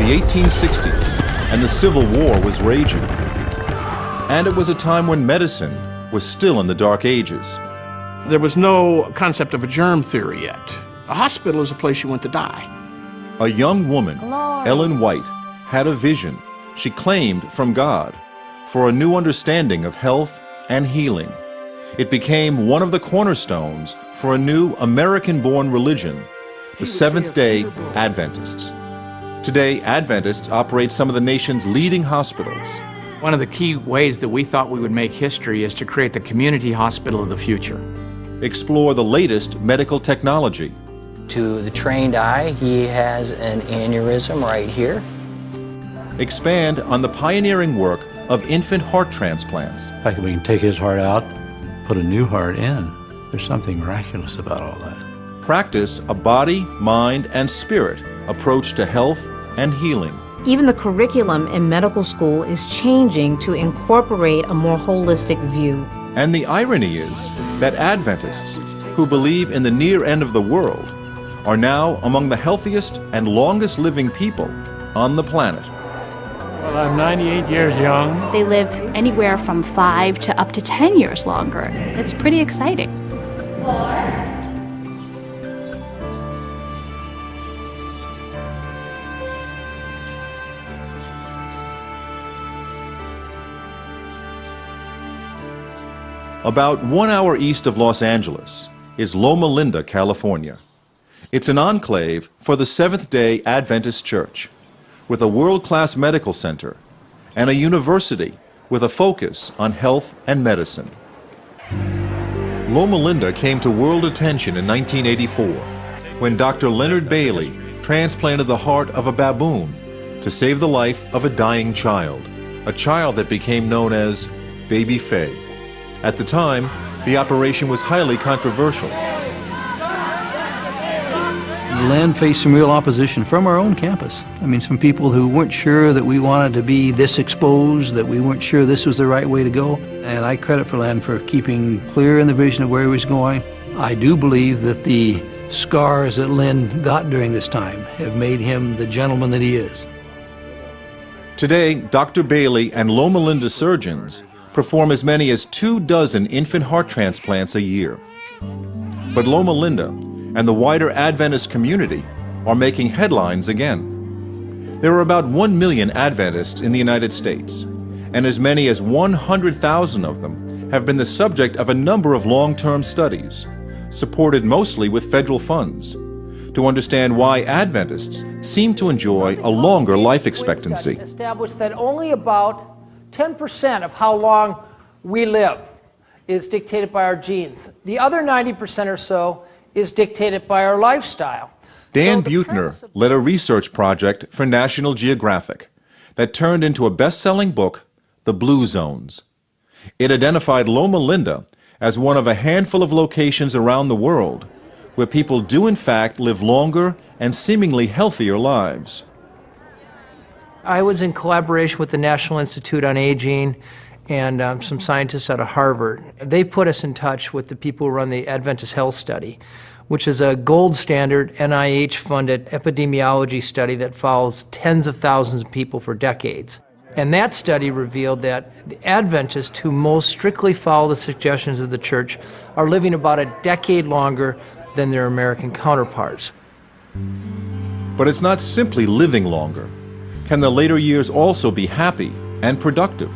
the 1860s, and the Civil War was raging. And it was a time when medicine was still in the Dark Ages. There was no concept of a germ theory yet. A hospital is a place you went to die. A young woman, Ellen White, had a vision, she claimed from God, for a new understanding of health and healing. It became one of the cornerstones for a new American-born religion, the Seventh-day Adventists. Today, Adventists operate some of the nation's leading hospitals. One of the key ways that we thought we would make history is to create the community hospital of the future. Explore the latest medical technology. To the trained eye, he has an aneurysm right here. Expand on the pioneering work of infant heart transplants. In fact, we can take his heart out, put a new heart in. There's something miraculous about all that. Practice a body, mind, and spirit approach to health and healing. Even the curriculum in medical school is changing to incorporate a more holistic view. And the irony is that Adventists, who believe in the near end of the world, are now among the healthiest and longest living people on the planet. Well, I'm 98 years young. They live anywhere from 5 to up to 10 years longer. It's pretty exciting. About 1 hour east of Los Angeles is Loma Linda, California. It's an enclave for the Seventh-day Adventist Church, with a world-class medical center and a university with a focus on health and medicine. Loma Linda came to world attention in 1984 when Dr. Leonard Bailey transplanted the heart of a baboon to save the life of a dying child, a child that became known as Baby Faye. At the time, the operation was highly controversial. Len faced some real opposition from our own campus. I mean, some people who weren't sure that we wanted to be this exposed, that we weren't sure this was the right way to go. And I credit for Len for keeping clear in the vision of where he was going. I do believe that the scars that Len got during this time have made him the gentleman that he is. Today, Dr. Bailey and Loma Linda surgeons perform as many as 24 infant heart transplants a year. But Loma Linda and the wider Adventist community are making headlines again. There are about 1 million Adventists in the United States, and as many as 100,000 of them have been the subject of a number of long-term studies, supported mostly with federal funds, to understand why Adventists seem to enjoy a longer life expectancy. Established that only about 10% of how long we live is dictated by our genes. The other 90% or so is dictated by our lifestyle. Dan Buettner led a research project for National Geographic that turned into a best-selling book, The Blue Zones. It identified Loma Linda as one of a handful of locations around the world where people do in fact live longer and seemingly healthier lives. I was in collaboration with the National Institute on Aging and some scientists out of Harvard. They put us in touch with the people who run the Adventist Health Study, which is a gold standard NIH-funded epidemiology study that follows tens of thousands of people for decades. And that study revealed that the Adventists who most strictly follow the suggestions of the church are living about a decade longer than their American counterparts. But it's not simply living longer. Can the later years also be happy and productive?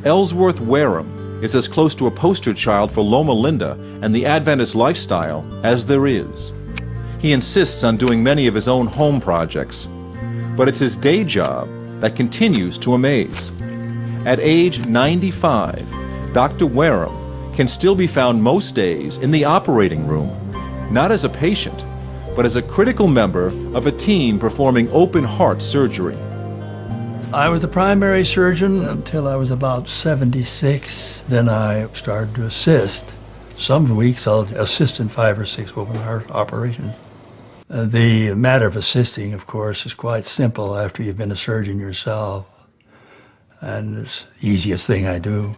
Ellsworth Wareham is as close to a poster child for Loma Linda and the Adventist lifestyle as there is. He insists on doing many of his own home projects, but it's his day job that continues to amaze. At age 95, Dr. Wareham can still be found most days in the operating room, not as a patient, but as a critical member of a team performing open heart surgery. I was the primary surgeon until I was about 76. Then I started to assist. Some weeks I'll assist in 5 or 6 open heart operations. The matter of assisting, of course, is quite simple after you've been a surgeon yourself. And it's the easiest thing I do.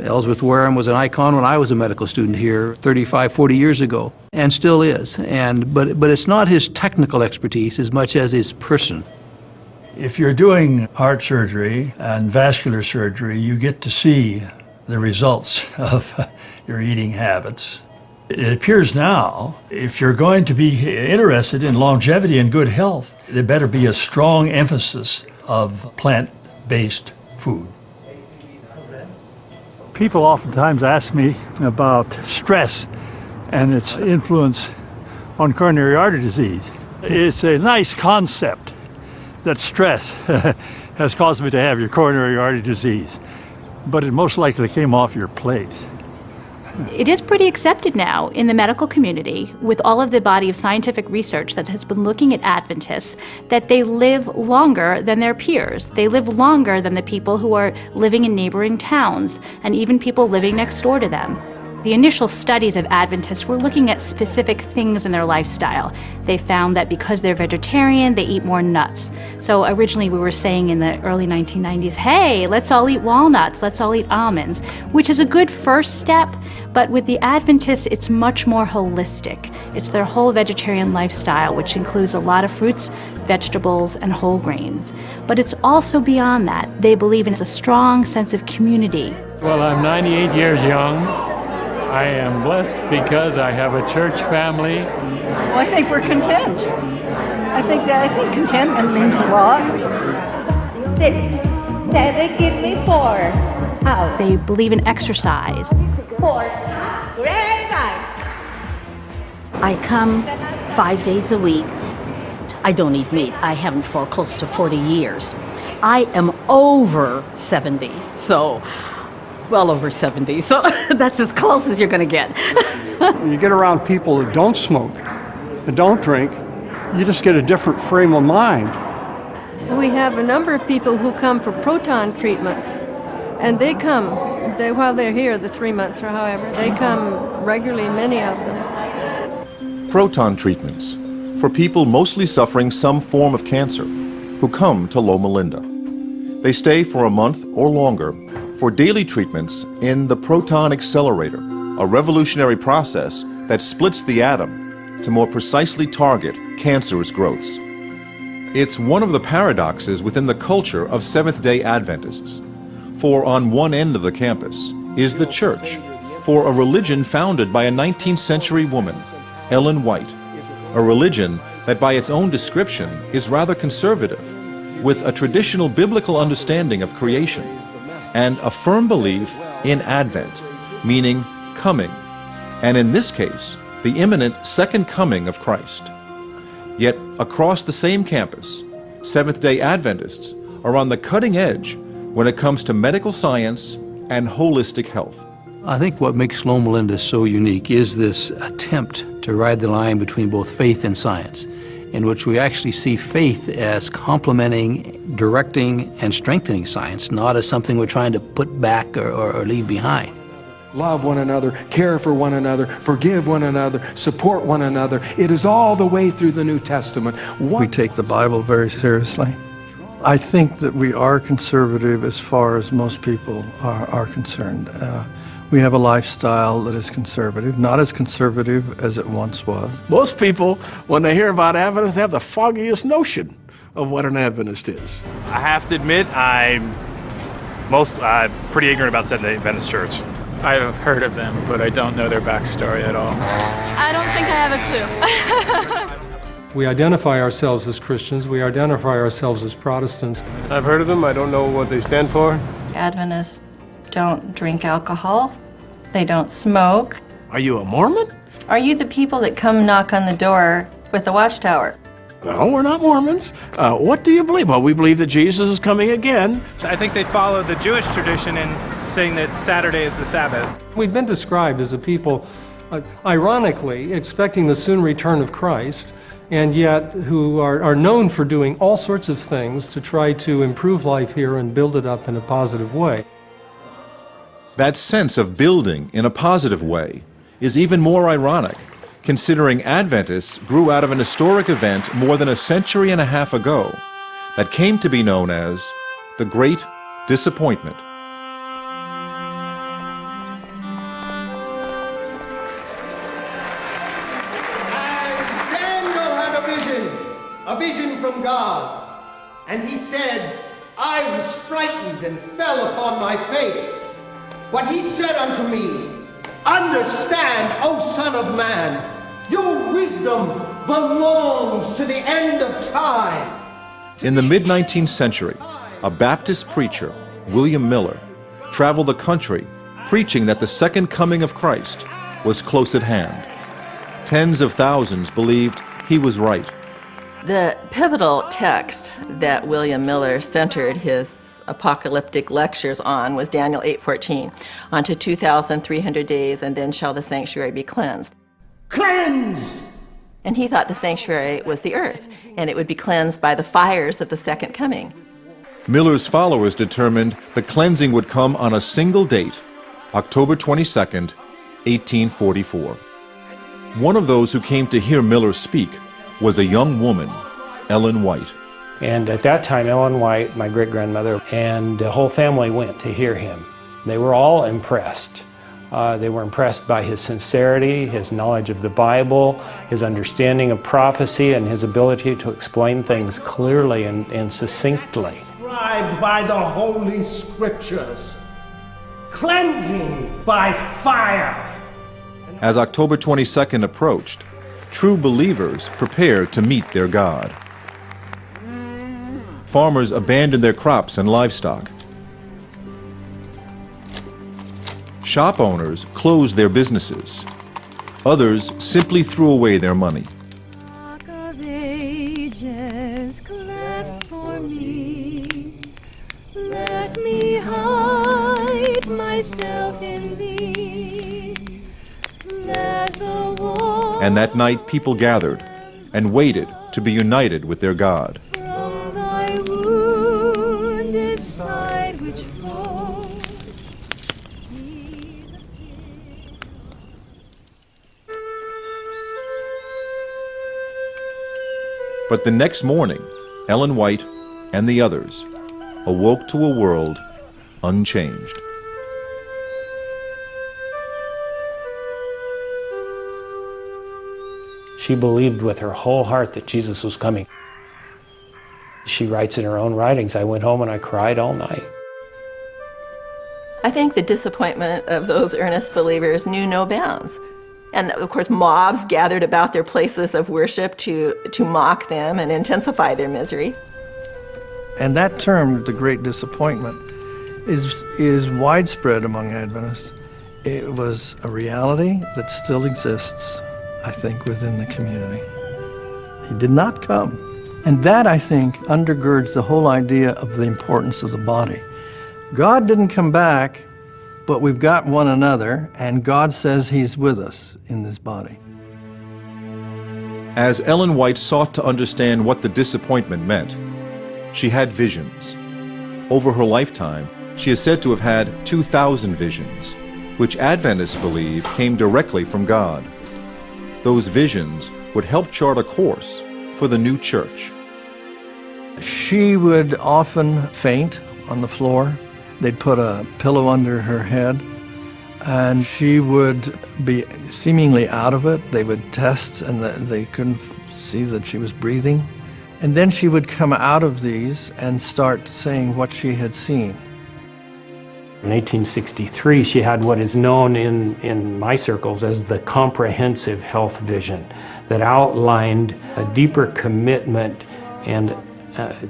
Ellsworth Wareham was an icon when I was a medical student here 35, 40 years ago, and still is. But it's not his technical expertise as much as his person. If you're doing heart surgery and vascular surgery, you get to see the results of your eating habits. It appears now, if you're going to be interested in longevity and good health, there better be a strong emphasis of plant-based food. People oftentimes ask me about stress and its influence on coronary artery disease. It's a nice concept that stress has caused me to have your coronary artery disease, but it most likely came off your plate. It is pretty accepted now in the medical community, with all of the body of scientific research that has been looking at Adventists, that they live longer than their peers. They live longer than the people who are living in neighboring towns, and even people living next door to them. The initial studies of Adventists were looking at specific things in their lifestyle. They found that because they're vegetarian, they eat more nuts. So originally we were saying in the early 1990s, hey, let's all eat walnuts, let's all eat almonds, which is a good first step, but with the Adventists, it's much more holistic. It's their whole vegetarian lifestyle, which includes a lot of fruits, vegetables, and whole grains. But it's also beyond that. They believe in a strong sense of community. Well, I'm 98 years young. I am blessed because I have a church family. Well, I think we're content. I think contentment means a lot. 6, 7, give me 4. Out. They believe in exercise. 4. Great. I come 5 days a week. I don't eat meat. I haven't for close to 40 years. I am over 70, so well over 70, so that's as close as you're going to get. When you get around people that don't smoke and don't drink, you just get a different frame of mind. We have a number of people who come for proton treatments, and they come, while they're here, the 3 months or however, they come regularly, many of them. Proton treatments for people mostly suffering some form of cancer who come to Loma Linda. They stay for a month or longer for daily treatments in the proton accelerator, a revolutionary process that splits the atom to more precisely target cancerous growths. It's one of the paradoxes within the culture of Seventh-day Adventists. For on one end of the campus is the church, for a religion founded by a 19th century woman, Ellen White, a religion that by its own description is rather conservative, with a traditional biblical understanding of creation, and a firm belief in Advent, meaning coming, and in this case, the imminent second coming of Christ. Yet, across the same campus, Seventh-day Adventists are on the cutting edge when it comes to medical science and holistic health. I think what makes Loma Linda so unique is this attempt to ride the line between both faith and science, in which we actually see faith as complementing, directing, and strengthening science, not as something we're trying to put back or leave behind. Love one another, care for one another, forgive one another, support one another. It is all the way through the New Testament. We take the Bible very seriously. I think that we are conservative as far as most people are concerned. We have a lifestyle that is conservative, not as conservative as it once was. Most people, when they hear about Adventists, have the foggiest notion of what an Adventist is. I have to admit, I'm pretty ignorant about Seventh-day Adventist Church. I have heard of them, but I don't know their backstory at all. I don't think I have a clue. We identify ourselves as Christians. We identify ourselves as Protestants. I've heard of them. I don't know what they stand for. Adventists don't drink alcohol. They don't smoke. Are you a Mormon? Are you the people that come knock on the door with the watchtower? No, we're not Mormons. What do you believe? Well, we believe that Jesus is coming again. So I think they follow the Jewish tradition in saying that Saturday is the Sabbath. We've been described as a people, ironically, expecting the soon return of Christ, and yet who are known for doing all sorts of things to try to improve life here and build it up in a positive way. That sense of building in a positive way is even more ironic, considering Adventists grew out of an historic event more than a century and a half ago that came to be known as the Great Disappointment. a vision from God, and he said, I was frightened and fell upon my face. But he said unto me, understand, O Son of Man, your wisdom belongs to the end of time. In the mid-19th century, a Baptist preacher, William Miller, traveled the country preaching that the second coming of Christ was close at hand. Tens of thousands believed he was right. The pivotal text that William Miller centered his apocalyptic lectures on was Daniel 8:14. Unto 2,300 days, and then shall the sanctuary be cleansed. Cleansed! And he thought the sanctuary was the earth, and it would be cleansed by the fires of the second coming. Miller's followers determined the cleansing would come on a single date, October 22nd, 1844. One of those who came to hear Miller speak was a young woman, Ellen White. And at that time, Ellen White, my great-grandmother, and the whole family went to hear him. They were all impressed. They were impressed by his sincerity, his knowledge of the Bible, his understanding of prophecy, and his ability to explain things clearly and succinctly. Described by the Holy Scriptures. Cleansing by fire. As October 22nd approached, true believers prepared to meet their God. Farmers abandoned their crops and livestock. Shop owners closed their businesses. Others simply threw away their money. Rock of ages, cleft for me. Let me hide myself in thee. Let the war And that night people gathered and waited to be united with their God. from thy wounded side which flows. But the next morning, Ellen White and the others awoke to a world unchanged. She believed with her whole heart that Jesus was coming. She writes in her own writings, I went home and I cried all night. I think the disappointment of those earnest believers knew no bounds. And of course, mobs gathered about their places of worship to mock them and intensify their misery. And that term, the Great Disappointment, is widespread among Adventists. It was a reality that still exists, I think, within the community. He did not come. And that, I think, undergirds the whole idea of the importance of the body. God didn't come back, but we've got one another, and God says He's with us in this body. As Ellen White sought to understand what the disappointment meant, she had visions. Over her lifetime, she is said to have had 2,000 visions, which Adventists believe came directly from God. Those visions would help chart a course for the new church. She would often faint on the floor. They'd put a pillow under her head, and she would be seemingly out of it. They would test, and they couldn't see that she was breathing. And then she would come out of these and start saying what she had seen. In 1863, she had what is known in my circles as the comprehensive health vision that outlined a deeper commitment and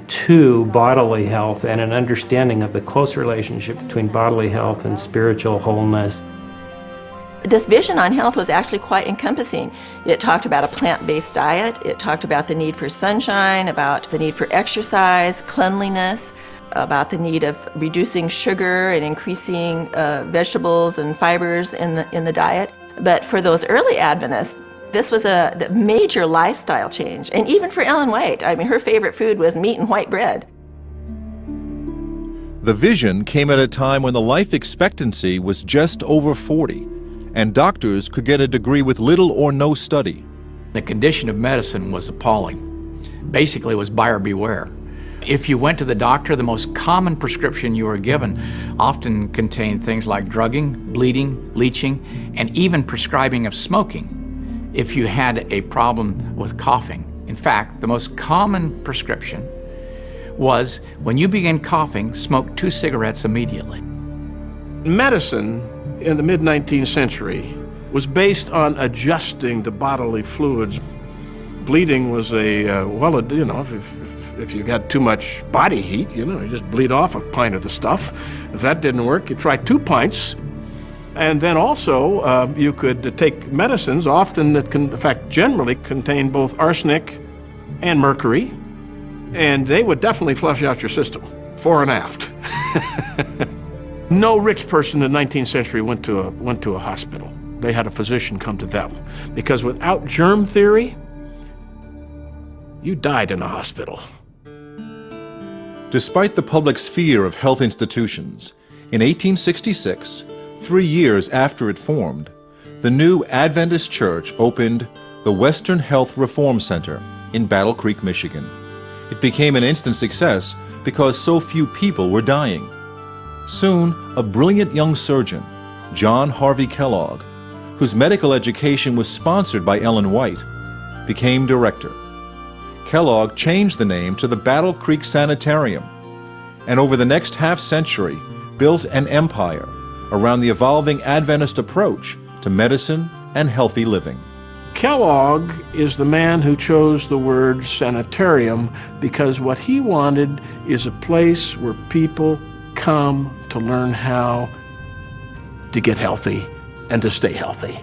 to bodily health and an understanding of the close relationship between bodily health and spiritual wholeness. This vision on health was actually quite encompassing. It talked about a plant-based diet, it talked about the need for sunshine, about the need for exercise, cleanliness, about the need of reducing sugar and increasing vegetables and fibers in the diet. But for those early Adventists, this was a major lifestyle change. And even for Ellen White, I mean, her favorite food was meat and white bread. The vision came at a time when the life expectancy was just over 40, and doctors could get a degree with little or no study. The condition of medicine was appalling. Basically, it was buyer beware. If you went to the doctor, the most common prescription you were given often contained things like drugging, bleeding, leeching, and even prescribing of smoking if you had a problem with coughing. In fact, the most common prescription was, when you begin coughing, smoke 2 cigarettes immediately. Medicine in the mid-19th century was based on adjusting the bodily fluids. Bleeding was if you got too much body heat, you just bleed off a pint of the stuff. If that didn't work, you try 2 pints. And then also, you could take medicines, often that can, in fact, generally contain both arsenic and mercury, and they would definitely flush out your system, fore and aft. No rich person in the 19th century went to a hospital. They had a physician come to them, because without germ theory, you died in a hospital. Despite the public's fear of health institutions, in 1866, 3 years after it formed, the new Adventist Church opened the Western Health Reform Center in Battle Creek, Michigan. It became an instant success because so few people were dying. Soon, a brilliant young surgeon, John Harvey Kellogg, whose medical education was sponsored by Ellen White, became director. Kellogg changed the name to the Battle Creek Sanitarium, and over the next half-century built an empire around the evolving Adventist approach to medicine and healthy living. Kellogg is the man who chose the word sanitarium because what he wanted is a place where people come to learn how to get healthy and to stay healthy.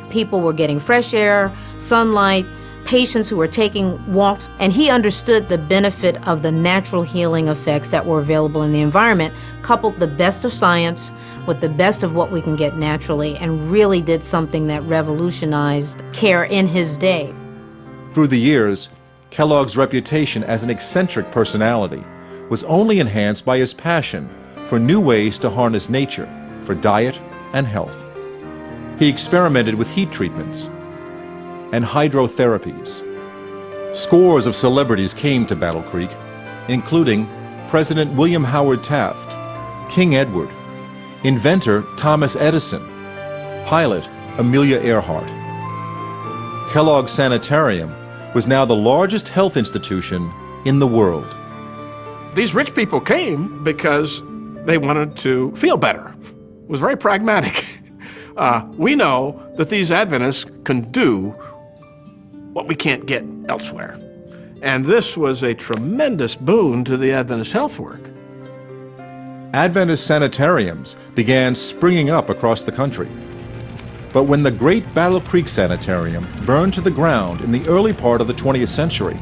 People were getting fresh air, sunlight, patients who were taking walks, and he understood the benefit of the natural healing effects that were available in the environment, coupled the best of science with the best of what we can get naturally, and really did something that revolutionized care in his day. Through the years, Kellogg's reputation as an eccentric personality was only enhanced by his passion for new ways to harness nature for diet and health. He experimented with heat treatments and hydrotherapies. Scores of celebrities came to Battle Creek, including President William Howard Taft, King Edward, inventor Thomas Edison, pilot Amelia Earhart. Kellogg's Sanitarium was now the largest health institution in the world. These rich people came because they wanted to feel better. It was very pragmatic. We know that these Adventists can do what we can't get elsewhere. And this was a tremendous boon to the Adventist health work. Adventist sanitariums began springing up across the country. But when the great Battle Creek Sanitarium burned to the ground in the early part of the 20th century,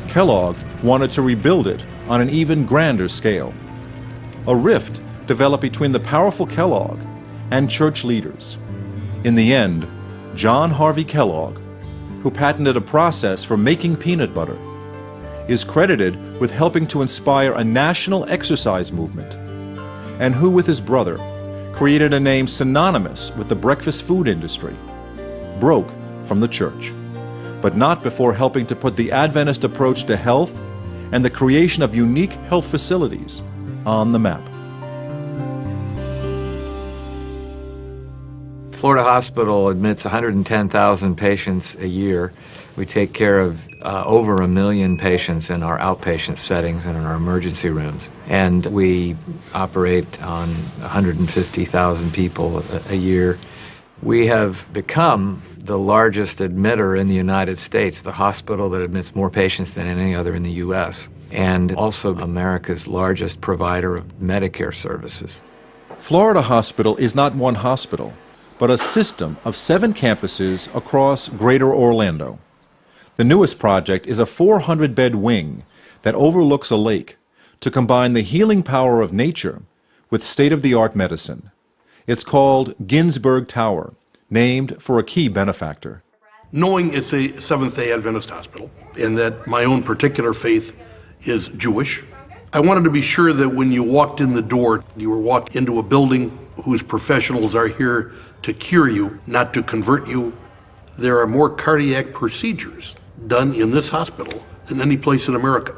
Kellogg wanted to rebuild it on an even grander scale. A rift developed between the powerful Kellogg and church leaders. In the end, John Harvey Kellogg, who patented a process for making peanut butter, is credited with helping to inspire a national exercise movement, and who, with his brother, created a name synonymous with the breakfast food industry, broke from the church, but not before helping to put the Adventist approach to health and the creation of unique health facilities on the map. Florida Hospital admits 110,000 patients a year. We take care of over 1 million patients in our outpatient settings and in our emergency rooms. And we operate on 150,000 people a year. We have become the largest admitter in the United States, the hospital that admits more patients than any other in the U.S., and also America's largest provider of Medicare services. Florida Hospital is not one hospital, but a system of 7 campuses across Greater Orlando. The newest project is a 400-bed wing that overlooks a lake to combine the healing power of nature with state-of-the-art medicine. It's called Ginsburg Tower, named for a key benefactor. Knowing it's a Seventh-day Adventist hospital and that my own particular faith is Jewish, I wanted to be sure that when you walked in the door, you were walking into a building whose professionals are here to cure you, not to convert you. There are more cardiac procedures done in this hospital than any place in America.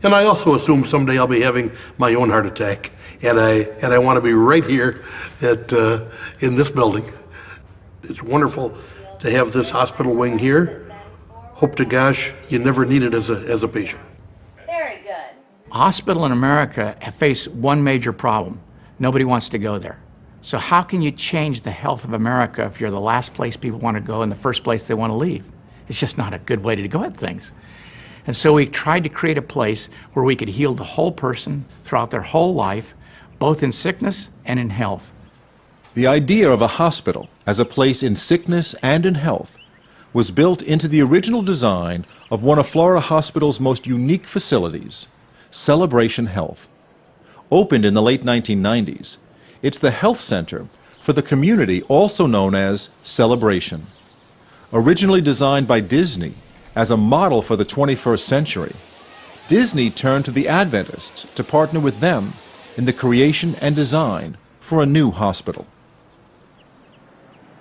And I also assume someday I'll be having my own heart attack, and I want to be right here in this building. It's wonderful to have this hospital wing here. hope to gosh you never need it as a patient. Hospital in America face one major problem. Nobody wants to go there. So how can you change the health of America if you're the last place people want to go and the first place they want to leave? It's just not a good way to go at things. And so we tried to create a place where we could heal the whole person throughout their whole life, both in sickness and in health. The idea of a hospital as a place in sickness and in health was built into the original design of one of Florida Hospital's most unique facilities, Celebration Health. Opened in the late 1990s, it's the health center for the community also known as Celebration. Originally designed by Disney as a model for the 21st century, Disney turned to the Adventists to partner with them in the creation and design for a new hospital.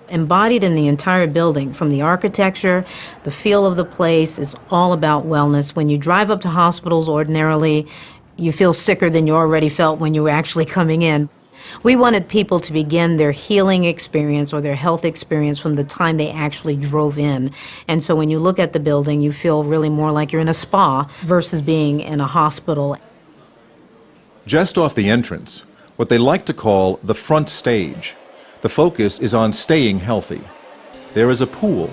Embodied in the entire building, from the architecture, the feel of the place, is all about wellness. When you drive up to hospitals ordinarily, you feel sicker than you already felt when you were actually coming in. We wanted people to begin their healing experience or their health experience from the time they actually drove in. And so when you look at the building, you feel really more like you're in a spa versus being in a hospital. Just off the entrance, what they like to call the front stage, the focus is on staying healthy. There is a pool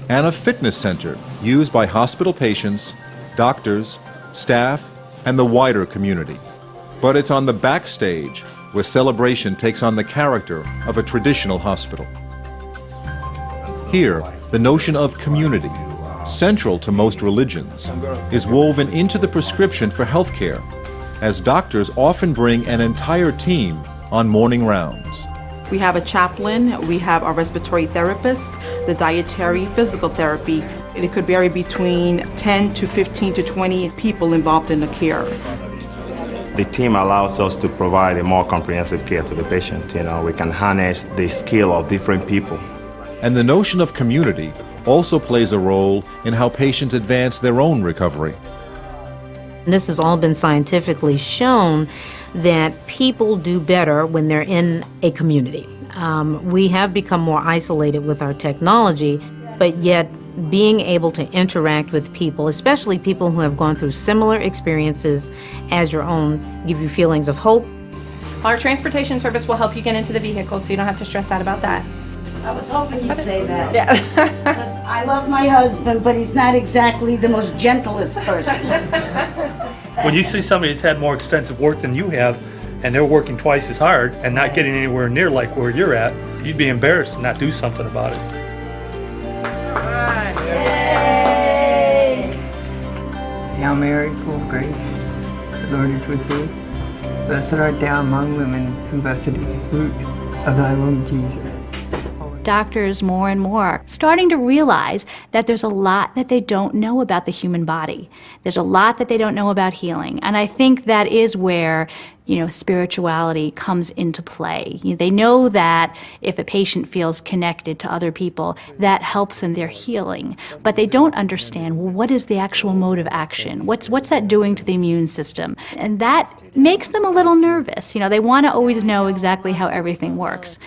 and a fitness center used by hospital patients, doctors, staff, and the wider community. But it's on the backstage where Celebration takes on the character of a traditional hospital. Here, the notion of community, central to most religions, is woven into the prescription for health care, as doctors often bring an entire team on morning rounds. We have a chaplain, we have a respiratory therapist, the dietary, physical therapy. It could vary between 10 to 15 to 20 people involved in the care. The team allows us to provide a more comprehensive care to the patient. We can harness the skill of different people. And the notion of community also plays a role in how patients advance their own recovery. This has all been scientifically shown that people do better when they're in a community. We have become more isolated with our technology, but yet being able to interact with people, especially people who have gone through similar experiences as your own, give you feelings of hope. Our transportation service will help you get into the vehicle so you don't have to stress out about that. I was hoping you'd say that. Yeah. Because I love my husband, but he's not exactly the most gentlest person. When you see somebody who's had more extensive work than you have, and they're working twice as hard and not getting anywhere near like where you're at, you'd be embarrassed to not do something about it. Hail Mary, full of grace, the Lord is with thee. Blessed art thou among women, and blessed is the fruit of thy womb, Jesus. Doctors more and more starting to realize that there's a lot that they don't know about the human body. There's a lot that they don't know about healing. And I think that is where, spirituality comes into play. They know that if a patient feels connected to other people, that helps in their healing. But they don't understand, well, what is the actual mode of action? What's that doing to the immune system? And that makes them a little nervous. They want to always know exactly how everything works.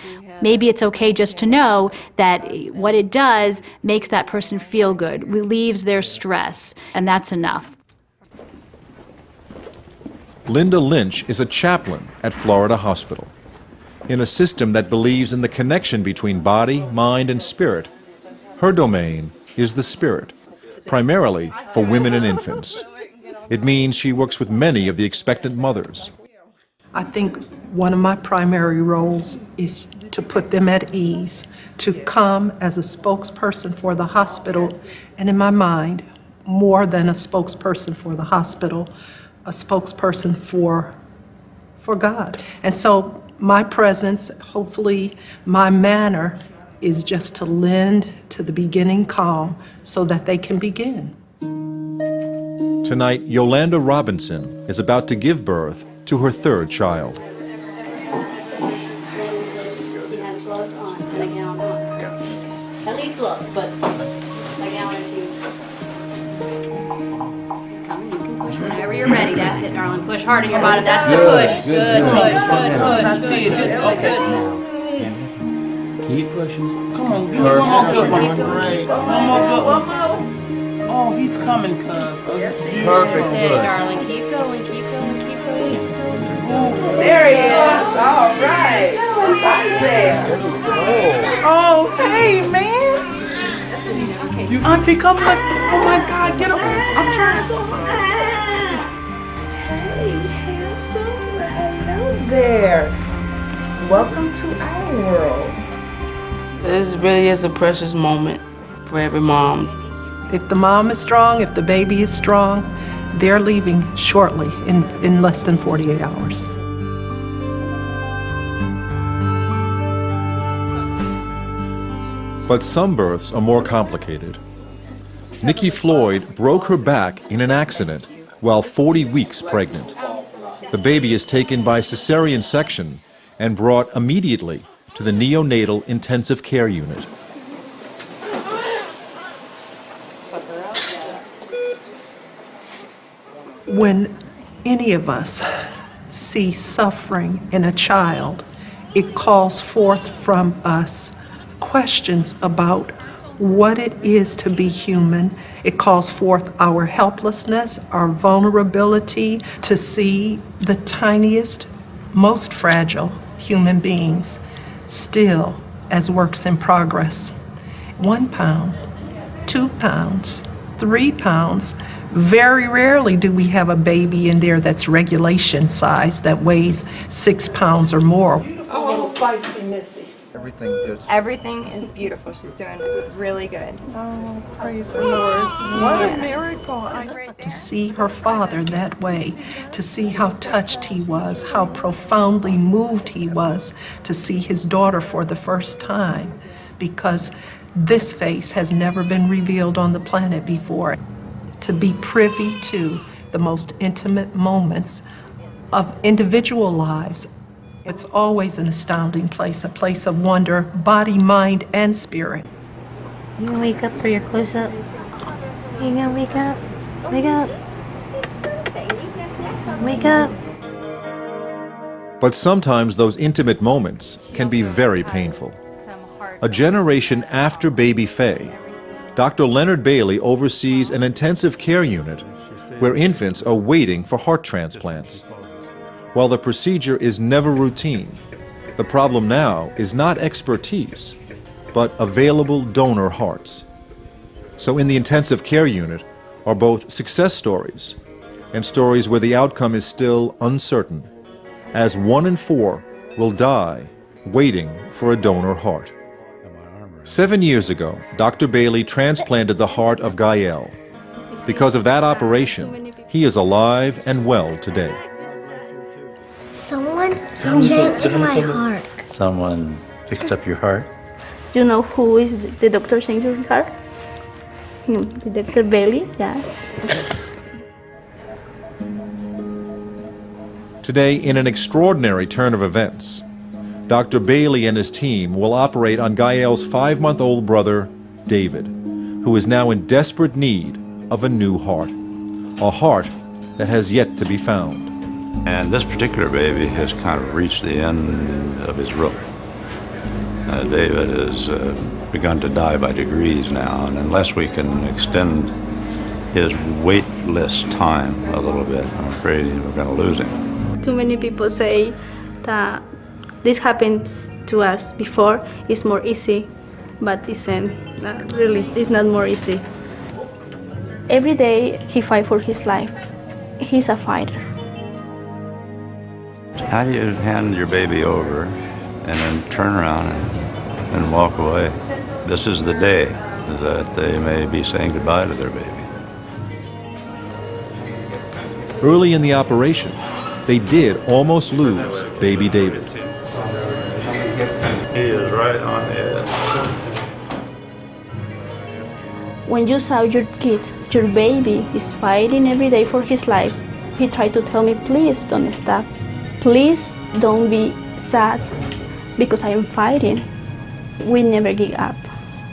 Maybe it's okay just to know that what it does makes that person feel good, relieves their stress, and that's enough. Linda Lynch is a chaplain at Florida Hospital. In a system that believes in the connection between body, mind, and spirit, her domain is the spirit, primarily for women and infants. It means she works with many of the expectant mothers. I think one of my primary roles is to put them at ease, to come as a spokesperson for the hospital, and in my mind, more than a spokesperson for the hospital, a spokesperson for God. And so my presence, hopefully my manner, is just to lend to the beginning calm so that they can begin. Tonight, Yolanda Robinson is about to give birth to her third child. At least look, but a gown or two. It's coming. You can push whenever you're ready. That's it, darling. Push hard in your bottom. That's the push. Good push. Good push. Good. Keep pushing. Come on, Perfect. one more good one. One more good one. Oh, he's coming, cuz. Perfect. That's it, darling. Keep going, keep going, keep going. There he is. All right. Right there. Oh, hey, man. You auntie, come look. Oh my God, get up. I'm trying so hard. Hey, handsome. Hello there. Welcome to our world. This really is a precious moment for every mom. If the mom is strong, if the baby is strong, they're leaving shortly, in less than 48 hours. But some births are more complicated. Nikki Floyd broke her back in an accident while 40 weeks pregnant. The baby is taken by cesarean section and brought immediately to the neonatal intensive care unit. When any of us see suffering in a child, it calls forth from us questions about what it is to be human. It calls forth our helplessness, our vulnerability to see the tiniest, most fragile human beings still as works in progress. 1 pound, 2 pounds, 3 pounds. Very rarely do we have a baby in there that's regulation size that weighs 6 pounds or more. Oh, little feisty Missy. Everything is beautiful. She's doing really good. Oh, praise the Lord. What a miracle. To see her father that way, to see how touched he was, how profoundly moved he was, to see his daughter for the first time, because this face has never been revealed on the planet before. To be privy to the most intimate moments of individual lives. It's always an astounding place, a place of wonder, body, mind, and spirit. You gonna wake up for your close-up? You gonna wake up? Wake up. Wake up. But sometimes those intimate moments can be very painful. A generation after baby Faye, Dr. Leonard Bailey oversees an intensive care unit where infants are waiting for heart transplants. While the procedure is never routine, the problem now is not expertise, but available donor hearts. So in the intensive care unit are both success stories and stories where the outcome is still uncertain, as 1 in 4 will die waiting for a donor heart. 7 years ago, Dr. Bailey transplanted the heart of Gael. Because of that operation, he is alive and well today. Someone changed my heart. Someone picked up your heart? You know who is the doctor changed your heart? The Dr. Bailey, yeah. Today, in an extraordinary turn of events, Dr. Bailey and his team will operate on Gael's 5-month-old brother, David, who is now in desperate need of a new heart, a heart that has yet to be found. And this particular baby has kind of reached the end of his rope. David has begun to die by degrees now, and unless we can extend his waitless time a little bit, I'm afraid we're going to lose him. Too many people say that this happened to us before, it's more easy, but really, it's not more easy. Every day he fights for his life. He's a fighter. How do you hand your baby over and then turn around and walk away? This is the day that they may be saying goodbye to their baby. Early in the operation, they did almost lose baby David. He is right on the edge. When you saw your kid, your baby is fighting every day for his life, he tried to tell me, please don't stop. Please don't be sad because I am fighting. We never give up.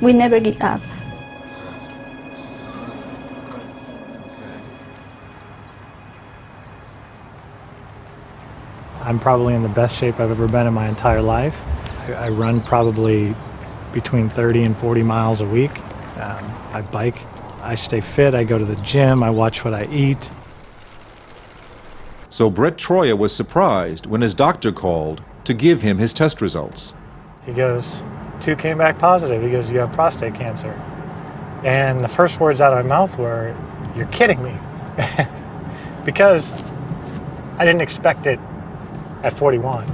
We never give up. I'm probably in the best shape I've ever been in my entire life. I run probably between 30 and 40 miles a week. I bike I stay fit, I go to the gym, I watch what I eat. So Brett Troyer was surprised when his doctor called to give him his test results. He goes, 2 came back positive. He goes, you have prostate cancer. And the first words out of my mouth were, you're kidding me. Because I didn't expect it at 41.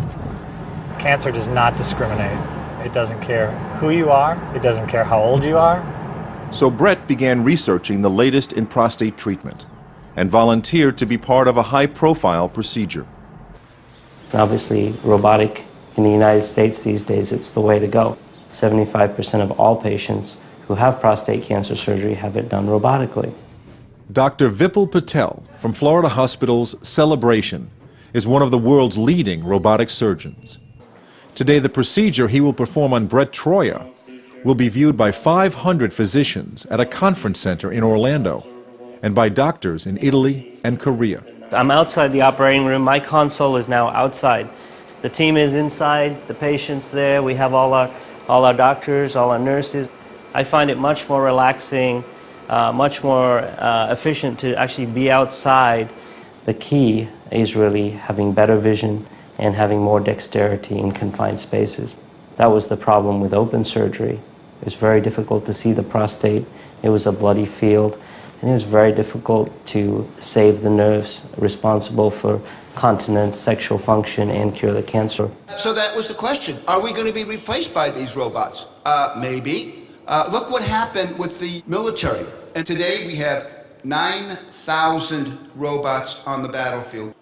Cancer does not discriminate. It doesn't care who you are. It doesn't care how old you are. So Brett began researching the latest in prostate treatment and volunteered to be part of a high-profile procedure. Obviously, robotic in the United States these days, it's the way to go. 75% of all patients who have prostate cancer surgery have it done robotically. Dr. Vipul Patel from Florida Hospital's Celebration is one of the world's leading robotic surgeons. Today, the procedure he will perform on Brett Troyer will be viewed by 500 physicians at a conference center in Orlando and by doctors in Italy and Korea. I'm outside the operating room. My console is now outside. The team is inside, the patient's there. We have all our doctors, all our nurses. I find it much more relaxing, much more efficient to actually be outside. The key is really having better vision and having more dexterity in confined spaces. That was the problem with open surgery. It was very difficult to see the prostate. It was a bloody field, and it was very difficult to save the nerves responsible for continence, sexual function, and cure the cancer. So that was the question. Are we going to be replaced by these robots? Maybe. Look what happened with the military. And today we have 9,000 robots on the battlefield.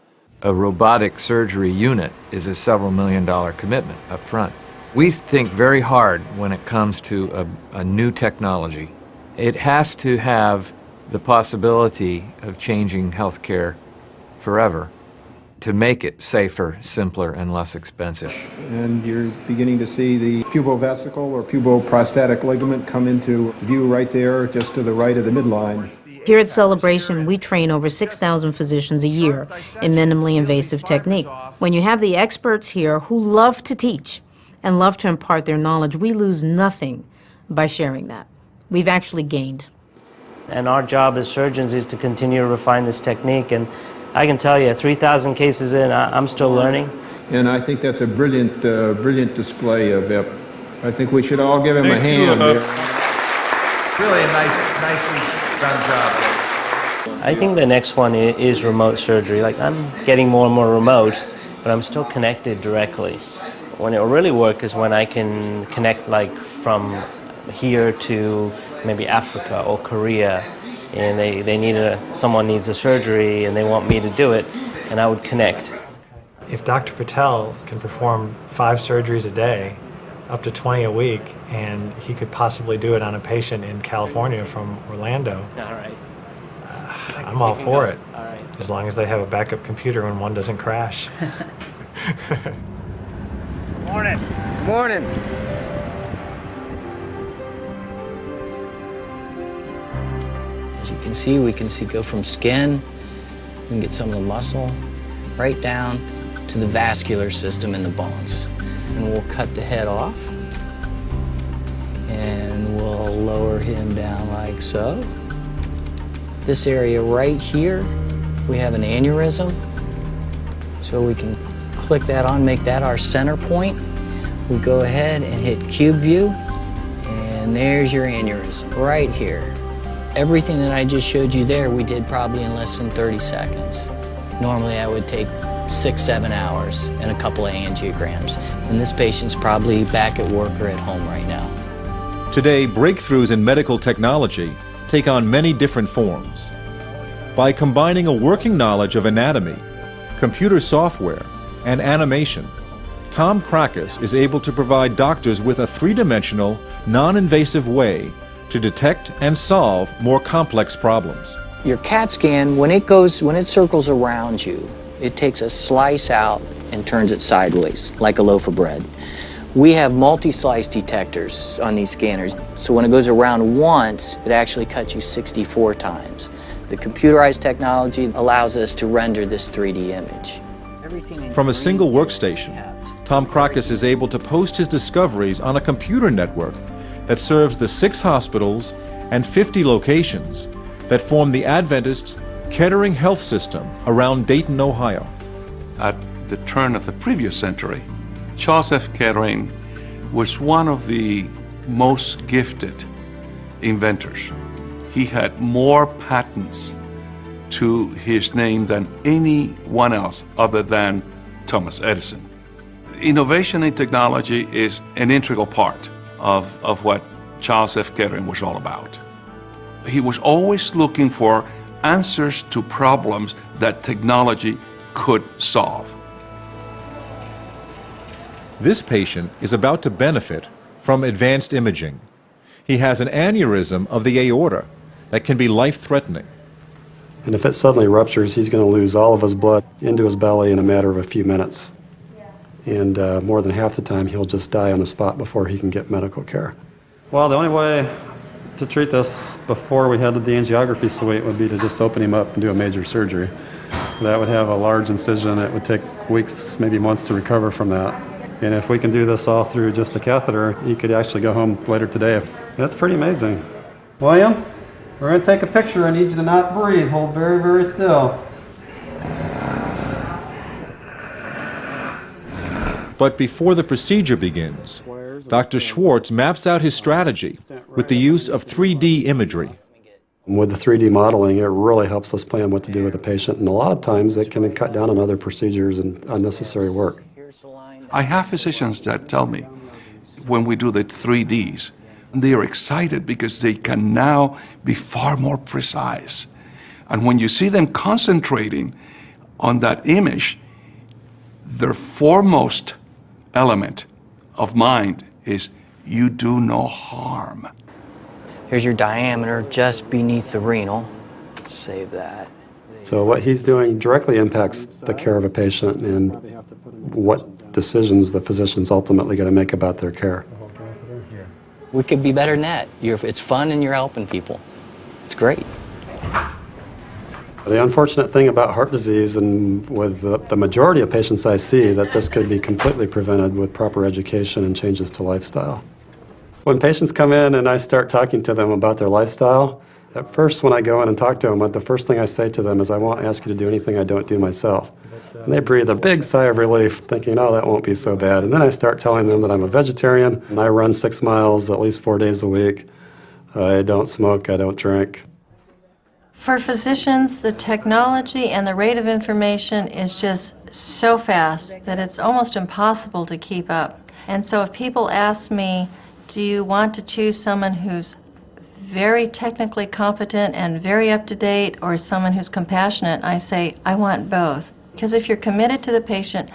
A robotic surgery unit is a several million-dollar commitment up front. We think very hard when it comes to a new technology. It has to have the possibility of changing healthcare forever to make it safer, simpler, and less expensive. And you're beginning to see the pubovesical or puboprostatic ligament come into view right there, just to the right of the midline. Here at Celebration, we train over 6,000 physicians a year in minimally invasive technique. When you have the experts here who love to teach and love to impart their knowledge, we lose nothing by sharing that. We've actually gained. And our job as surgeons is to continue to refine this technique. And I can tell you, 3,000 cases in, I'm still learning. And I think that's a brilliant, brilliant display of Vip. I think we should all give him a hand. Really a nicely done job. I think the next one is remote surgery. Like, I'm getting more and more remote, but I'm still connected directly. When it will really work is when I can connect, like, from here to maybe Africa or Korea, and they need someone needs a surgery and they want me to do it, and I would connect. If Dr. Patel can perform 5 surgeries a day, up to 20 a week, and he could possibly do it on a patient in California from Orlando, all right. I'm all for it. All right. As long as they have a backup computer when one doesn't crash. Morning. Good morning. As you can see, we can go from skin, we can get some of the muscle, right down to the vascular system in the bones. And we'll cut the head off, and we'll lower him down like so. This area right here, we have an aneurysm, so we can click that on, make that our center point. We go ahead and hit cube view, and there's your aneurysm right here. Everything that I just showed you there, we did probably in less than 30 seconds. Normally I would take 6-7 hours and a couple of angiograms. And this patient's probably back at work or at home right now. Today, breakthroughs in medical technology take on many different forms. By combining a working knowledge of anatomy, computer software, and animation, Tom Krakus is able to provide doctors with a 3-dimensional, non-invasive way to detect and solve more complex problems. Your CAT scan, when it circles around you, it takes a slice out and turns it sideways, like a loaf of bread. We have multi-slice detectors on these scanners, so when it goes around once, it actually cuts you 64 times. The computerized technology allows us to render this 3D image. From a single workstation, Tom Krakus is able to post his discoveries on a computer network that serves the 6 hospitals and 50 locations that form the Adventist Kettering Health System around Dayton, Ohio. At the turn of the previous century, Charles F. Kettering was one of the most gifted inventors. He had more patents to his name than anyone else other than Thomas Edison. Innovation in technology is an integral part of what Charles F. Kettering was all about. He was always looking for answers to problems that technology could solve. This patient is about to benefit from advanced imaging. He has an aneurysm of the aorta that can be life-threatening. And if it suddenly ruptures, he's going to lose all of his blood into his belly in a matter of a few minutes. And more than half the time, he'll just die on the spot before he can get medical care. Well, the only way to treat this before we head to the angiography suite would be to just open him up and do a major surgery. That would have a large incision. It would take weeks, maybe months to recover from that. And if we can do this all through just a catheter, he could actually go home later today. That's pretty amazing. William, we're going to take a picture. I need you to not breathe. Hold very, very still. But before the procedure begins, Dr. Schwartz maps out his strategy with the use of 3D imagery. With the 3D modeling, it really helps us plan what to do with the patient, and a lot of times it can cut down on other procedures and unnecessary work. I have physicians that tell me when we do the 3Ds, they are excited because they can now be far more precise. And when you see them concentrating on that image, their foremost element of mind is you do no harm. Here's your diameter just beneath the renal. Save that. So what he's doing directly impacts the care of a patient and what decisions the physician's ultimately going to make about their care. We could be better than that. It's fun and you're helping people. It's great. The unfortunate thing about heart disease, and with the majority of patients I see, that this could be completely prevented with proper education and changes to lifestyle. When patients come in and I start talking to them about their lifestyle, at first when I go in and talk to them, the first thing I say to them is, I won't ask you to do anything I don't do myself. And they breathe a big sigh of relief, thinking, oh, that won't be so bad. And then I start telling them that I'm a vegetarian, and I run 6 miles at least 4 days a week. I don't smoke, I don't drink. For physicians, the technology and the rate of information is just so fast that it's almost impossible to keep up. And so if people ask me, do you want to choose someone who's very technically competent and very up-to-date, or someone who's compassionate, I say, I want both. Because if you're committed to the patient,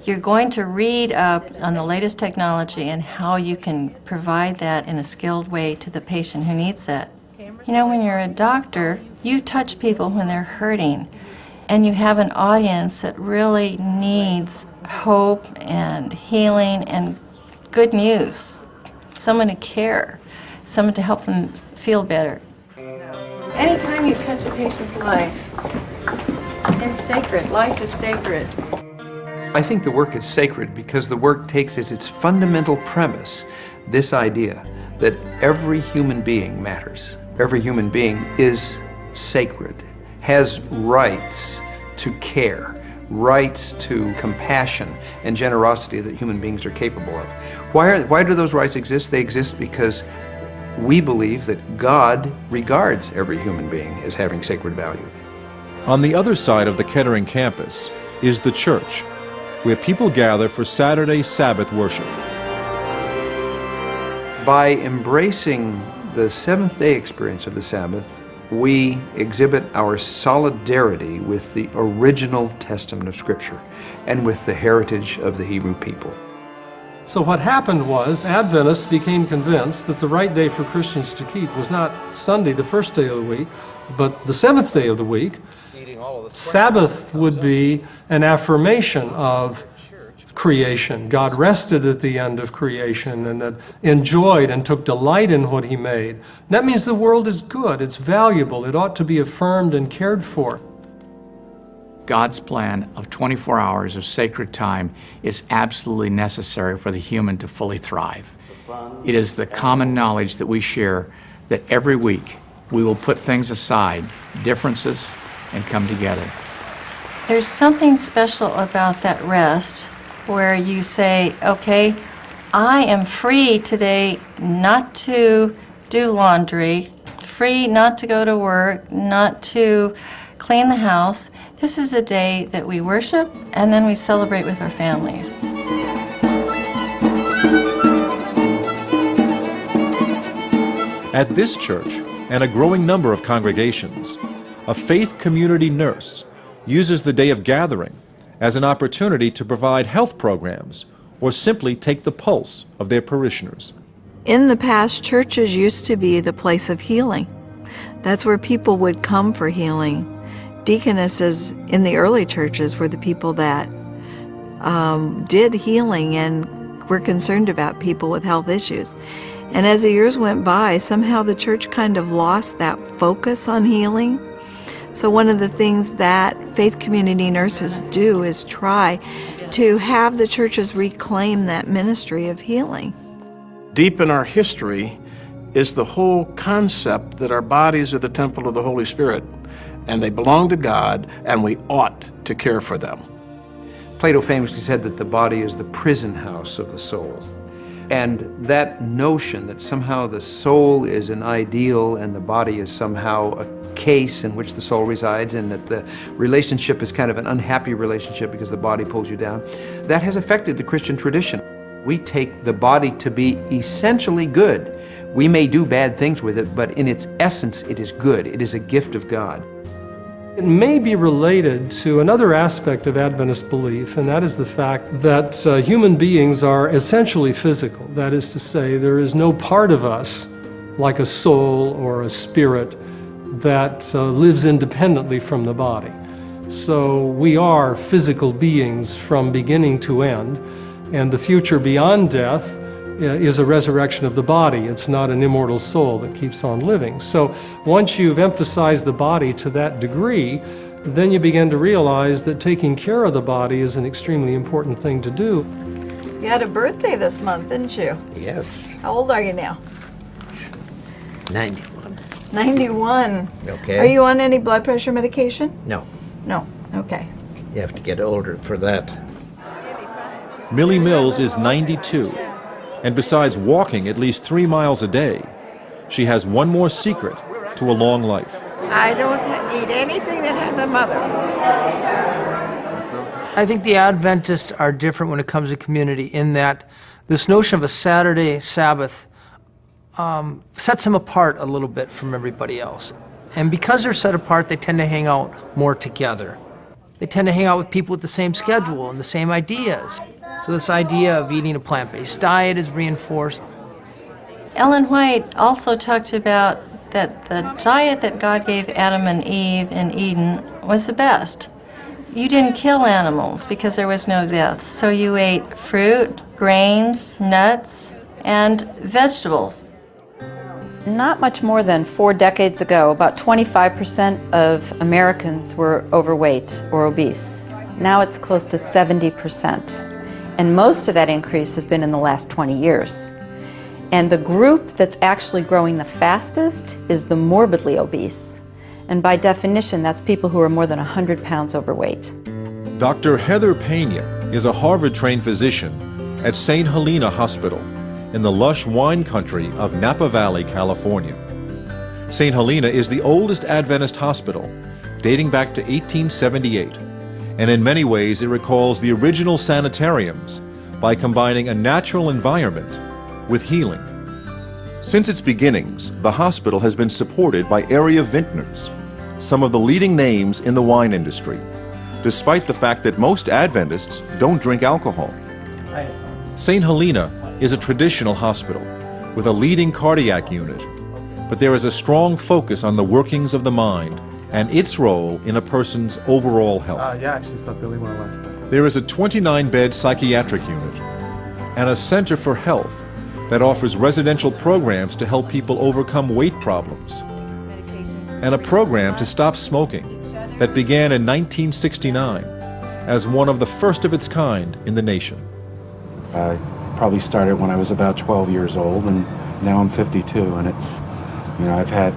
you're going to read up on the latest technology and how you can provide that in a skilled way to the patient who needs that. You know, when you're a doctor, you touch people when they're hurting, and you have an audience that really needs hope and healing and good news, someone to care, someone to help them feel better. Anytime you touch a patient's life, it's sacred. Life is sacred. I think the work is sacred because the work takes as its fundamental premise this idea that every human being matters. Every human being is sacred, has rights to care, rights to compassion and generosity that human beings are capable of. Why do those rights exist? They exist because we believe that God regards every human being as having sacred value. On the other side of the Kettering campus is the church, where people gather for Saturday Sabbath worship. By embracing the seventh-day experience of the Sabbath, we exhibit our solidarity with the original testament of Scripture and with the heritage of the Hebrew people. So what happened was Adventists became convinced that the right day for Christians to keep was not Sunday, the first day of the week, but the seventh day of the week. Sabbath would be an affirmation of creation. God rested at the end of creation and that enjoyed and took delight in what He made. That means the world is good, it's valuable, it ought to be affirmed and cared for. God's plan of 24 hours of sacred time is absolutely necessary for the human to fully thrive. It is the common knowledge that we share that every week we will put things aside, differences, and come together. There's something special about that rest where you say, okay, I am free today not to do laundry, free not to go to work, not to clean the house. This is a day that we worship and then we celebrate with our families. At this church and a growing number of congregations, a faith community nurse uses the day of gathering as an opportunity to provide health programs or simply take the pulse of their parishioners. In the past, churches used to be the place of healing. That's where people would come for healing. Deaconesses in the early churches were the people that did healing and were concerned about people with health issues. And as the years went by, somehow the church kind of lost that focus on healing. So one of the things that faith community nurses do is try to have the churches reclaim that ministry of healing. Deep in our history is the whole concept that our bodies are the temple of the Holy Spirit, and they belong to God, and we ought to care for them. Plato famously said that the body is the prison house of the soul. And that notion that somehow the soul is an ideal and the body is somehow a case in which the soul resides, and that the relationship is kind of an unhappy relationship because the body pulls you down, that has affected the Christian tradition. We take the body to be essentially good. We may do bad things with it, but in its essence it is good. It is a gift of God. It may be related to another aspect of Adventist belief, and that is the fact that human beings are essentially physical. That is to say, there is no part of us, like a soul or a spirit, that lives independently from the body. So we are physical beings from beginning to end, and the future beyond death is a resurrection of the body. It's not an immortal soul that keeps on living. So once you've emphasized the body to that degree, then you begin to realize that taking care of the body is an extremely important thing to do. You had a birthday this month, didn't you? Yes. How old are you now? 91. 91. Okay. Are you on any blood pressure medication? No. No. Okay. You have to get older for that. Millie Mills is 92, and besides walking at least 3 miles a day, she has one more secret to a long life. I don't eat anything that has a mother. I think the Adventists are different when it comes to community in that this notion of a Saturday Sabbath sets them apart a little bit from everybody else. And because they're set apart, they tend to hang out more together. They tend to hang out with people with the same schedule and the same ideas. So this idea of eating a plant-based diet is reinforced. Ellen White also talked about that the diet that God gave Adam and Eve in Eden was the best. You didn't kill animals because there was no death, so you ate fruit, grains, nuts, and vegetables. Not much more than 4 decades ago, about 25% of Americans were overweight or obese. Now it's close to 70%. And most of that increase has been in the last 20 years. And the group that's actually growing the fastest is the morbidly obese. And by definition, that's people who are more than 100 pounds overweight. Dr. Heather Pena is a Harvard-trained physician at St. Helena Hospital in the lush wine country of Napa Valley, California. St. Helena is the oldest Adventist hospital, dating back to 1878. And in many ways it recalls the original sanitariums by combining a natural environment with healing. Since its beginnings, the hospital has been supported by area vintners, some of the leading names in the wine industry, despite the fact that most Adventists don't drink alcohol. St. Helena is a traditional hospital with a leading cardiac unit, but there is a strong focus on the workings of the mind and its role in a person's overall health. There is a 29-bed psychiatric unit and a center for health that offers residential programs to help people overcome weight problems, and a program to stop smoking that began in 1969 as one of the first of its kind in the nation. I probably started when I was about 12 years old, and now I'm 52, and it's You know, I've had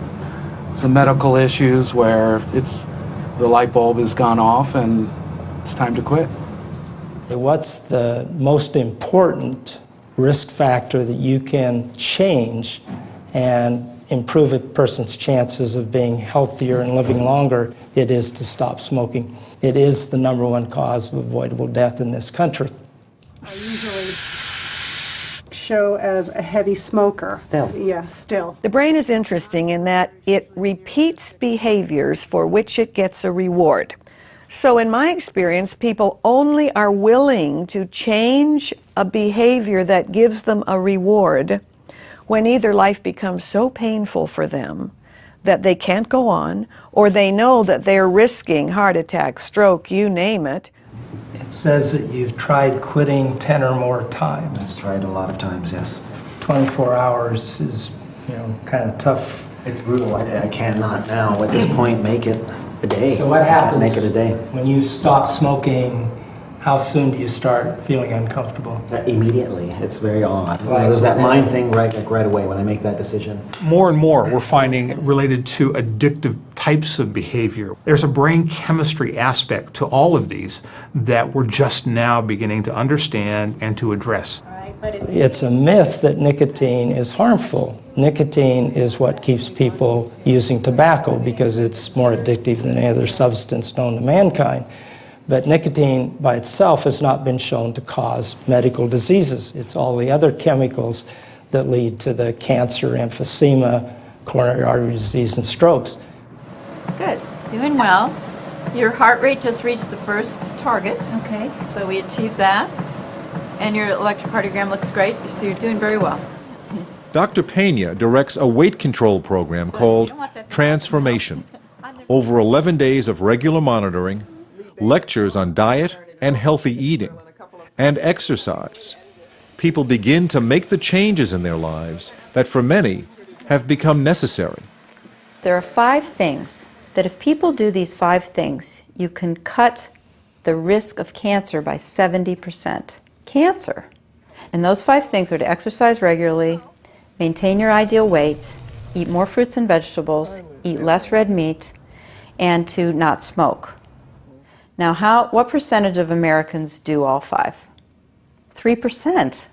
some medical issues where the light bulb has gone off and it's time to quit. What's the most important risk factor that you can change and improve a person's chances of being healthier and living longer? It is to stop smoking. It is the #1 cause of avoidable death in this country. I usually show as a heavy smoker. Still. Yeah, still. The brain is interesting in that it repeats behaviors for which it gets a reward. So in my experience, people only are willing to change a behavior that gives them a reward when either life becomes so painful for them that they can't go on, or they know that they're risking heart attack, stroke, you name it. It says that you've tried quitting 10 or more times. I've tried a lot of times, yes. 24 hours is, kind of tough. It's brutal. I cannot now, at this point, make it a day. So what happens I can't make it a day. when you stop smoking? How soon do you start feeling uncomfortable? Immediately. It's very odd. Right. There's that mind thing right away when I make that decision. More and more we're finding related to addictive types of behavior. There's a brain chemistry aspect to all of these that we're just now beginning to understand and to address. It's a myth that nicotine is harmful. Nicotine is what keeps people using tobacco because it's more addictive than any other substance known to mankind. But nicotine by itself has not been shown to cause medical diseases. It's all the other chemicals that lead to the cancer, emphysema, coronary artery disease, and strokes. Good, doing well. Your heart rate just reached the first target. Okay. So we achieved that. And your electrocardiogram looks great, so you're doing very well. Dr. Pena directs a weight control program called Transformation. Over 11 days of regular monitoring, lectures on diet and healthy eating, and exercise. People begin to make the changes in their lives that for many have become necessary. There are 5 things that if people do these 5 things, you can cut the risk of cancer by 70%. Cancer. And those 5 things are to exercise regularly, maintain your ideal weight, eat more fruits and vegetables, eat less red meat, and to not smoke. Now, what percentage of Americans do all 5? 3%.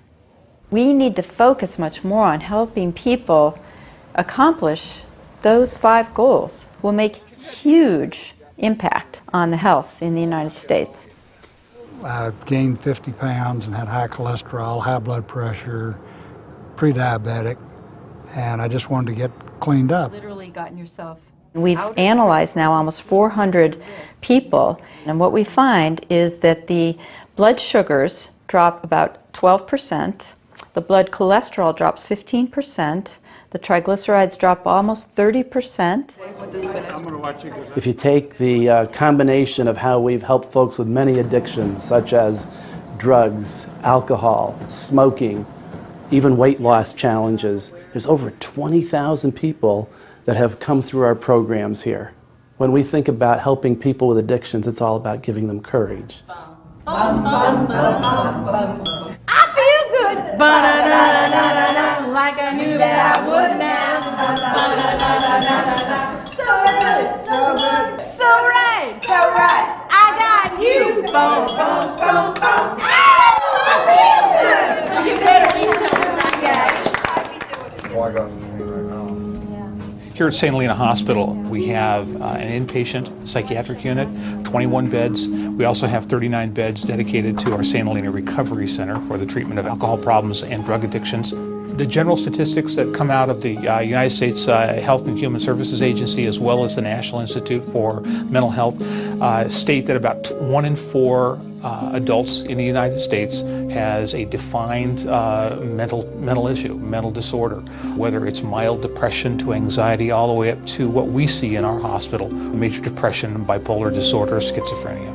We need to focus much more on helping people accomplish those 5 goals. Will make huge impact on the health in the United States. I gained 50 pounds and had high cholesterol, high blood pressure, pre-diabetic, and I just wanted to get cleaned up. Literally gotten yourself. We've analyzed now almost 400 people, and what we find is that the blood sugars drop about 12%, the blood cholesterol drops 15%, the triglycerides drop almost 30%. If you take the combination of how we've helped folks with many addictions, such as drugs, alcohol, smoking, even weight loss challenges, there's over 20,000 people that have come through our programs here. When we think about helping people with addictions, it's all about giving them courage. I feel good. Ba-da-da-da-da-da, like I knew that I would now. Ba-da-da-da-da-da. So good, so good, so right, so right. I got you. Boom, boom, boom, boom. Oh, I feel good. You better reach down to my guy. Here at St. Helena Hospital, we have an inpatient psychiatric unit, 21 beds. We also have 39 beds dedicated to our St. Helena Recovery Center for the treatment of alcohol problems and drug addictions. The general statistics that come out of the United States Health and Human Services Agency, as well as the National Institute for Mental Health, state that about 1 in 4 adults in the United States has a defined mental issue, mental disorder, whether it's mild depression to anxiety all the way up to what we see in our hospital, major depression, bipolar disorder, schizophrenia.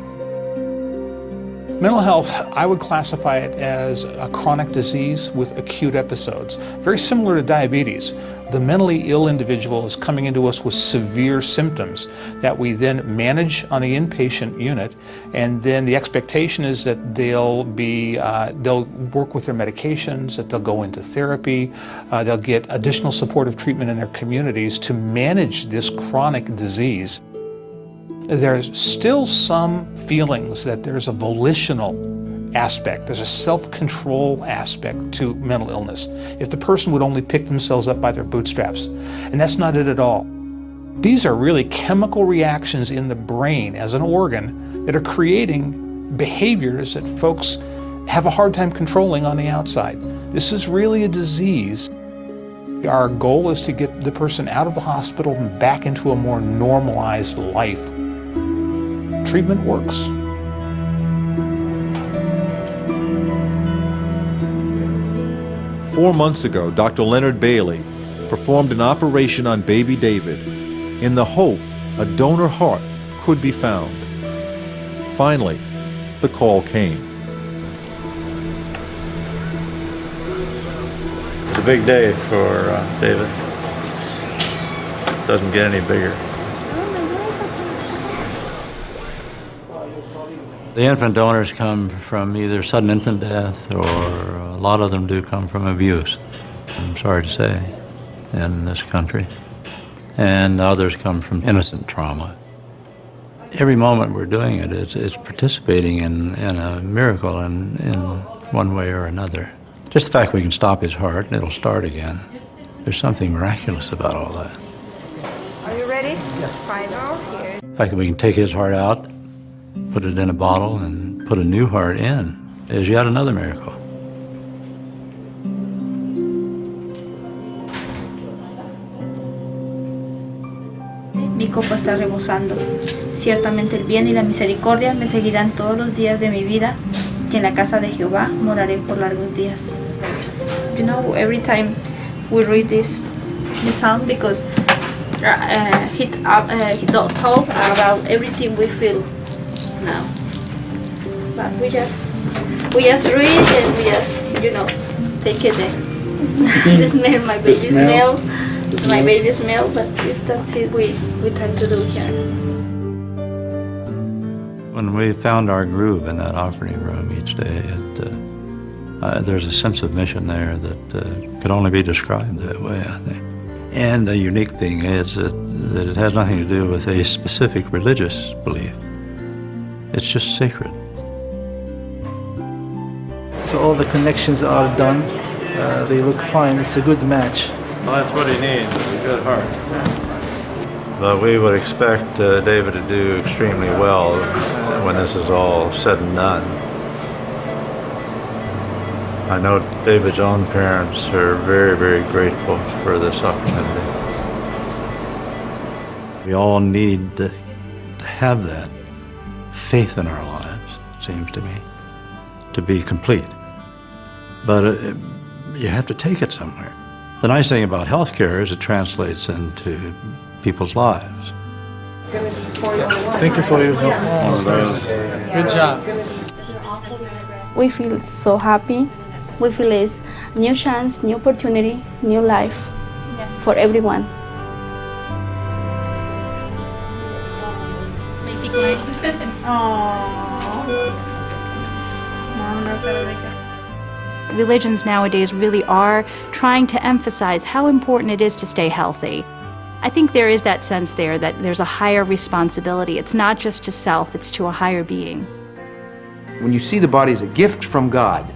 Mental health, I would classify it as a chronic disease with acute episodes. Very similar to diabetes. The mentally ill individual is coming into us with severe symptoms that we then manage on the inpatient unit, and then the expectation is that they'll work with their medications, that they'll go into therapy, they'll get additional supportive treatment in their communities to manage this chronic disease. There's still some feelings that there's a volitional aspect, there's a self-control aspect to mental illness. If the person would only pick themselves up by their bootstraps, and that's not it at all. These are really chemical reactions in the brain as an organ that are creating behaviors that folks have a hard time controlling on the outside. This is really a disease. Our goal is to get the person out of the hospital and back into a more normalized life. Treatment works. Four months ago, Dr. Leonard Bailey performed an operation on baby David in the hope a donor heart could be found. Finally, the call came. It's a big day for David. Doesn't get any bigger. The infant donors come from either sudden infant death, or a lot of them do come from abuse, I'm sorry to say, in this country. And others come from innocent trauma. Every moment we're doing it, it's participating in a miracle in one way or another. Just the fact we can stop his heart and it'll start again. There's something miraculous about all that. Are you ready? Yes. Final here. The fact that we can take his heart out, put it in a bottle, and put a new heart in is yet another miracle. Mi copa está rebosando. Ciertamente el bien y la misericordia me seguirán todos los días de mi vida, y en la casa de Jehová moraré por largos días. You know, every time we read this psalm, because he told about everything we feel now. But we just read and we just, take it the smell, my baby smell, my baby smell, but that's it we try to do here. When we found our groove in that operating room each day, there's a sense of mission there that could only be described that way, I think. And the unique thing is that it has nothing to do with a specific religious belief. It's just sacred. So all the connections are done. They look fine. It's a good match. Well, that's what he needs, is a good heart. But we would expect David to do extremely well when this is all said and done. I know David's own parents are very, very grateful for this opportunity. We all need to have that faith in our lives, it seems to me, to be complete. But you have to take it somewhere. The nice thing about healthcare is it translates into people's lives. Thank you for your help. Good job. We feel so happy. We feel it's new chance, new opportunity, new life for everyone. Religions nowadays really are trying to emphasize how important it is to stay healthy. I think there is that sense there that there's a higher responsibility. It's not just to self, it's to a higher being. When you see the body as a gift from God,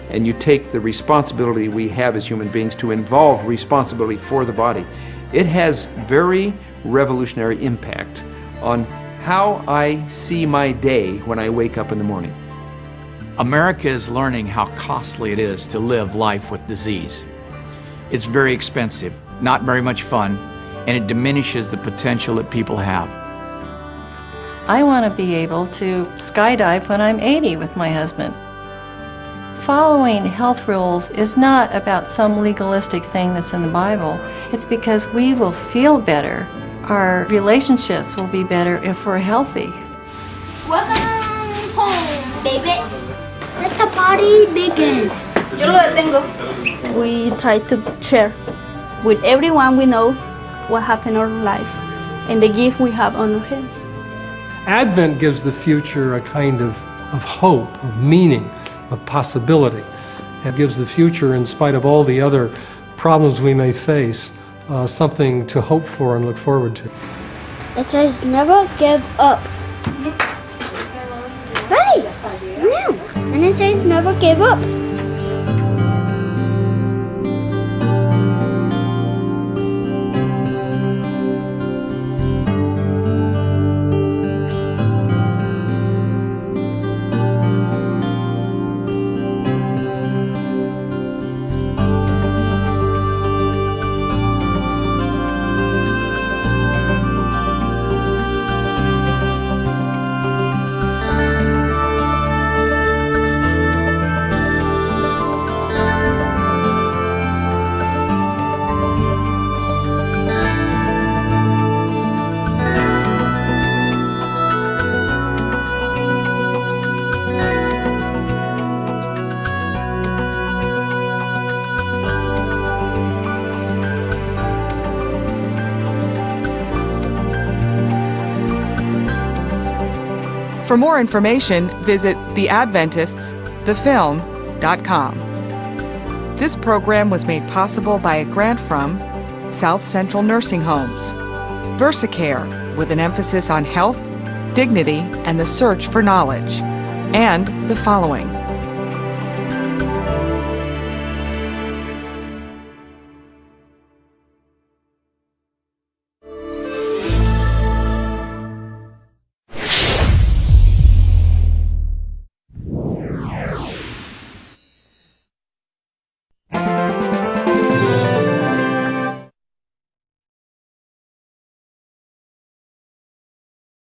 and you take the responsibility we have as human beings to involve responsibility for the body, it has very revolutionary impact on how I see my day when I wake up in the morning. America is learning how costly it is to live life with disease. It's very expensive, not very much fun, and it diminishes the potential that people have. I want to be able to skydive when I'm 80 with my husband. Following health rules is not about some legalistic thing that's in the Bible. It's because we will feel better. Our relationships will be better if we're healthy. Welcome home. David, let the party begin. Yo lo detengo. We try to share with everyone we know what happened in our life and the gift we have on our hands. Advent gives the future a kind of hope, of meaning, of possibility. It gives the future, in spite of all the other problems we may face, something to hope for and look forward to. It says never give up. Ready? It's new. And it says never give up. For more information, visit theadventiststhefilm.com. This program was made possible by a grant from South Central Nursing Homes, VersaCare, with an emphasis on health, dignity, and the search for knowledge, and the following: